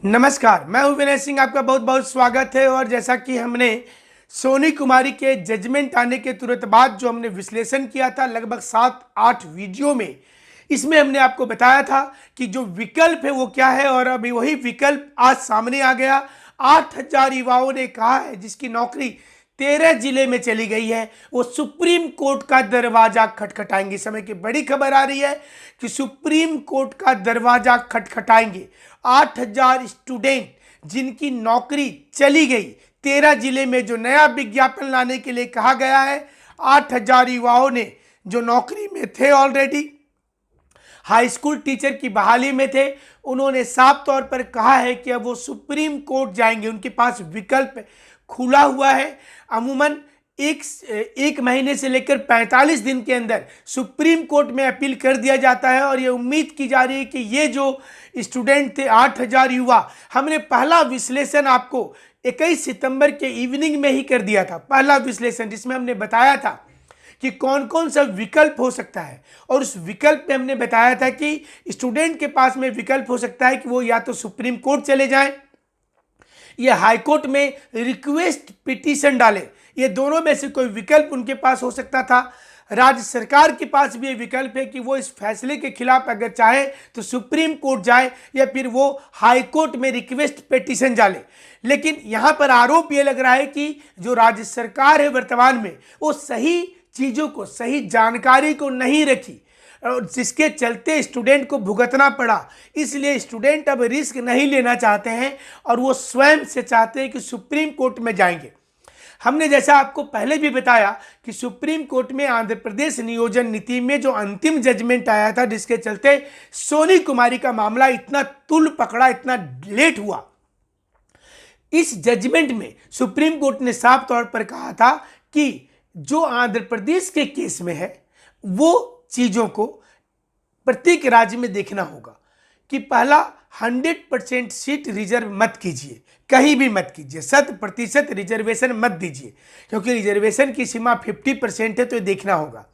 नमस्कार, मैं हूं विनय सिंह। आपका बहुत बहुत स्वागत है। और जैसा कि हमने सोनी कुमारी के जजमेंट आने के तुरंत बाद जो हमने विश्लेषण किया था लगभग 7-8 वीडियो में, इसमें हमने आपको बताया था कि जो विकल्प है वो क्या है। और अभी वही विकल्प आज सामने आ गया। 8,000 युवाओं ने कहा है जिसकी नौकरी 13 जिले में चली गई है, वो सुप्रीम कोर्ट का दरवाजा खटखटाएंगे। समय की बड़ी खबर आ रही है कि सुप्रीम कोर्ट का दरवाजा खटखटाएंगे। 8,000 स्टूडेंट जिनकी नौकरी चली गई 13 जिले में, जो नया विज्ञापन लाने के लिए कहा गया है। 8,000 युवाओं ने जो नौकरी में थे ऑलरेडी, हाई स्कूल टीचर की बहाली में थे, उन्होंने साफ तौर पर कहा है कि अब वो सुप्रीम कोर्ट जाएंगे। उनके पास विकल्प खुला हुआ है। अमूमन एक महीने से लेकर 45 दिन के अंदर सुप्रीम कोर्ट में अपील कर दिया जाता है। और ये उम्मीद की जा रही है कि ये जो स्टूडेंट थे 8,000 युवा, हमने पहला विश्लेषण आपको 21 सितंबर के इवनिंग में ही कर दिया था। पहला विश्लेषण जिसमें हमने बताया था कि कौन कौन सा विकल्प हो सकता है। और उस विकल्प में हमने बताया था कि स्टूडेंट के पास में विकल्प हो सकता है कि वो या तो सुप्रीम कोर्ट चले जाएं या हाई कोर्ट में रिक्वेस्ट पिटीशन डालें। ये दोनों में से कोई विकल्प उनके पास हो सकता था। राज्य सरकार के पास भी ये विकल्प है कि वो इस फैसले के खिलाफ अगर चाहे तो सुप्रीम कोर्ट जाए या फिर वो हाई कोर्ट में रिक्वेस्ट पिटीशन डाले। लेकिन यहाँ पर आरोप ये लग रहा है कि जो राज्य सरकार है वर्तमान में, वो सही चीज़ों को, सही जानकारी को नहीं रखी, और जिसके चलते स्टूडेंट को भुगतना पड़ा। इसलिए स्टूडेंट अब रिस्क नहीं लेना चाहते हैं और वो स्वयं से चाहते हैं कि सुप्रीम कोर्ट में जाएंगे। हमने जैसा आपको पहले भी बताया कि सुप्रीम कोर्ट में आंध्र प्रदेश नियोजन नीति में जो अंतिम जजमेंट आया था, जिसके चलते सोनी कुमारी का मामला इतना तुल पकड़ा, इतना लेट हुआ। इस जजमेंट में सुप्रीम कोर्ट ने साफ तौर पर कहा था कि जो आंध्र प्रदेश के केस में है वो चीज़ों को प्रत्येक राज्य में देखना होगा कि पहला 100% सीट रिजर्व मत कीजिए, कहीं भी मत कीजिए। 100% रिजर्वेशन मत दीजिए, क्योंकि रिजर्वेशन की सीमा 50% है, तो ये देखना होगा।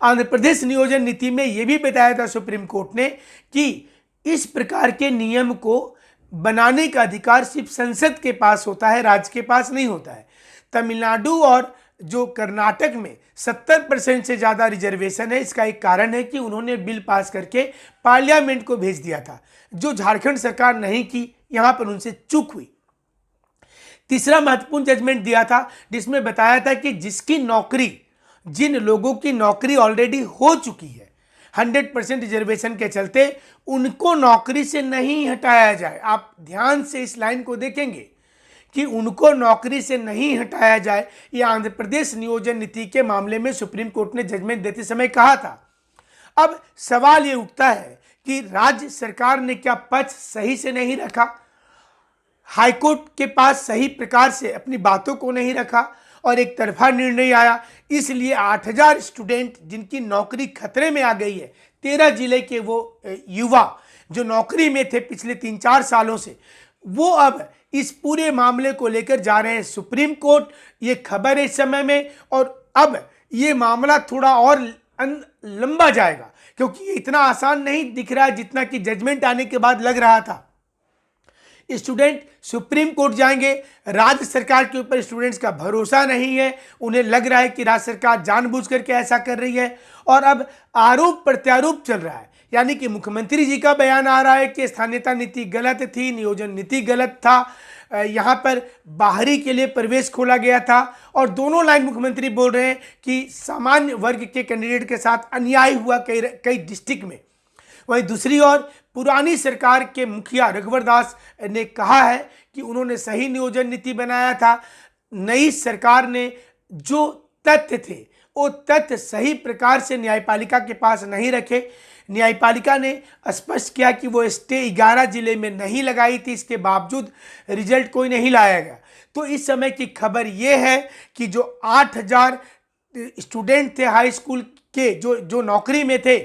आंध्र प्रदेश नियोजन नीति में यह भी बताया था सुप्रीम कोर्ट ने कि इस प्रकार के नियम को बनाने का अधिकार सिर्फ संसद के पास होता है, राज्य के पास नहीं होता है। तमिलनाडु और जो कर्नाटक में 70% से ज़्यादा रिजर्वेशन है, इसका एक कारण है कि उन्होंने बिल पास करके पार्लियामेंट को भेज दिया था, जो झारखंड सरकार नहीं की। यहाँ पर उनसे चूक हुई। तीसरा महत्वपूर्ण जजमेंट दिया था जिसमें बताया था कि जिसकी नौकरी, जिन लोगों की नौकरी ऑलरेडी हो चुकी है 100% रिजर्वेशन के चलते, उनको नौकरी से नहीं हटाया जाए। आप ध्यान से इस लाइन को देखेंगे कि उनको नौकरी से नहीं हटाया जाए। ये आंध्र प्रदेश नियोजन नीति के मामले में सुप्रीम कोर्ट ने जजमेंट देते समय कहा था। अब सवाल ये उठता है कि राज्य सरकार ने क्या पक्ष सही से नहीं रखा, हाईकोर्ट के पास सही प्रकार से अपनी बातों को नहीं रखा और एक तरफा निर्णय आया। इसलिए 8,000 स्टूडेंट जिनकी नौकरी खतरे में आ गई है, 13 जिले के वो युवा जो नौकरी में थे पिछले 3-4 सालों से, वो अब इस पूरे मामले को लेकर जा रहे हैं सुप्रीम कोर्ट। ये खबर है इस समय में, और अब ये मामला थोड़ा और लंबा जाएगा, क्योंकि ये इतना आसान नहीं दिख रहा है जितना कि जजमेंट आने के बाद लग रहा था। स्टूडेंट सुप्रीम कोर्ट जाएंगे। राज्य सरकार के ऊपर स्टूडेंट्स का भरोसा नहीं है, उन्हें लग रहा है कि राज्य सरकार जानबूझ करके ऐसा कर रही है। और अब आरोप प्रत्यारोप चल रहा है, यानी कि मुख्यमंत्री जी का बयान आ रहा है कि स्थानीयता नीति गलत थी, नियोजन नीति गलत था, यहाँ पर बाहरी के लिए प्रवेश खोला गया था। और दोनों लाइन मुख्यमंत्री बोल रहे हैं कि सामान्य वर्ग के कैंडिडेट के साथ अन्याय हुआ कई डिस्ट्रिक्ट में। वहीं दूसरी ओर पुरानी सरकार के मुखिया रघुवर दास ने कहा है कि उन्होंने सही नियोजन नीति बनाया था। नई सरकार ने जो तथ्य थे वो तथ्य सही प्रकार से न्यायपालिका के पास नहीं रखे। न्यायपालिका ने स्पष्ट किया कि वो स्टे 11 जिले में नहीं लगाई थी, इसके बावजूद रिजल्ट कोई नहीं लाया गया। तो इस समय की खबर ये है कि जो 8,000 स्टूडेंट थे हाई स्कूल के, जो नौकरी में थे,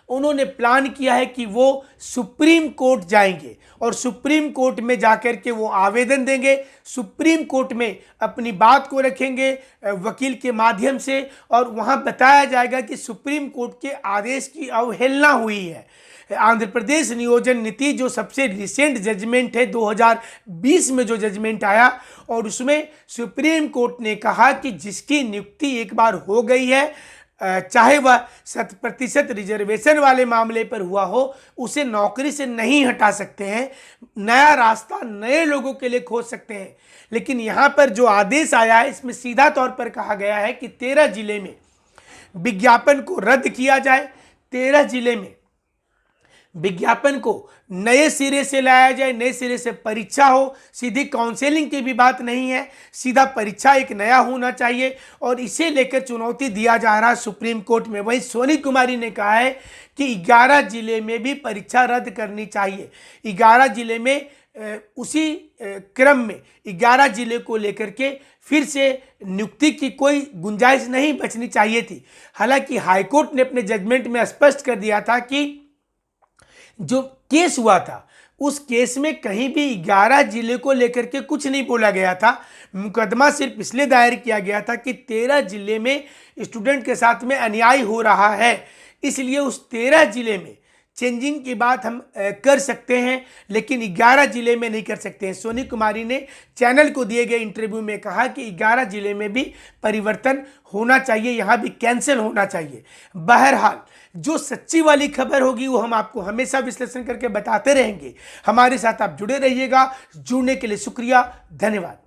उन्होंने प्लान किया है कि वो सुप्रीम कोर्ट जाएंगे और सुप्रीम कोर्ट में जाकर के वो आवेदन देंगे, सुप्रीम कोर्ट में अपनी बात को रखेंगे वकील के माध्यम से, और वहाँ बताया जाएगा कि सुप्रीम कोर्ट के आदेश की अवहेलना हुई है। आंध्र प्रदेश नियोजन नीति जो सबसे रिसेंट जजमेंट है 2020 में जो जजमेंट आया, और उसमें सुप्रीम कोर्ट ने कहा कि जिसकी नियुक्ति एक बार हो गई है, चाहे वह 100% रिजर्वेशन वाले मामले पर हुआ हो, उसे नौकरी से नहीं हटा सकते हैं, नया रास्ता नए लोगों के लिए खोज सकते हैं। लेकिन यहाँ पर जो आदेश आया है इसमें सीधा तौर पर कहा गया है कि 13 जिले में विज्ञापन को रद्द किया जाए, 13 जिले में विज्ञापन को नए सिरे से लाया जाए, नए सिरे से परीक्षा हो, सीधी काउंसलिंग की भी बात नहीं है, सीधा परीक्षा एक नया होना चाहिए, और इसे लेकर चुनौती दिया जा रहा है सुप्रीम कोर्ट में। वहीं सोनी कुमारी ने कहा है कि 11 जिले में भी परीक्षा रद्द करनी चाहिए। 11 जिले में उसी क्रम में 11 जिले को लेकर के फिर से नियुक्ति की कोई गुंजाइश नहीं बचनी चाहिए थी। हालांकि हाईकोर्ट ने अपने जजमेंट में स्पष्ट कर दिया था कि जो केस हुआ था उस केस में कहीं भी 11 जिले को लेकर के कुछ नहीं बोला गया था। मुकदमा सिर्फ इसलिए दायर किया गया था कि 13 जिले में स्टूडेंट के साथ में अन्याय हो रहा है, इसलिए उस 13 जिले में चेंजिंग की बात हम कर सकते हैं, लेकिन 11 जिले में नहीं कर सकते हैं। सोनी कुमारी ने चैनल को दिए गए इंटरव्यू में कहा कि 11 जिले में भी परिवर्तन होना चाहिए, यहाँ भी कैंसिल होना चाहिए। बहरहाल जो सच्ची वाली खबर होगी वो हम आपको हमेशा विश्लेषण करके बताते रहेंगे। हमारे साथ आप जुड़े रहिएगा। जुड़ने के लिए शुक्रिया, धन्यवाद।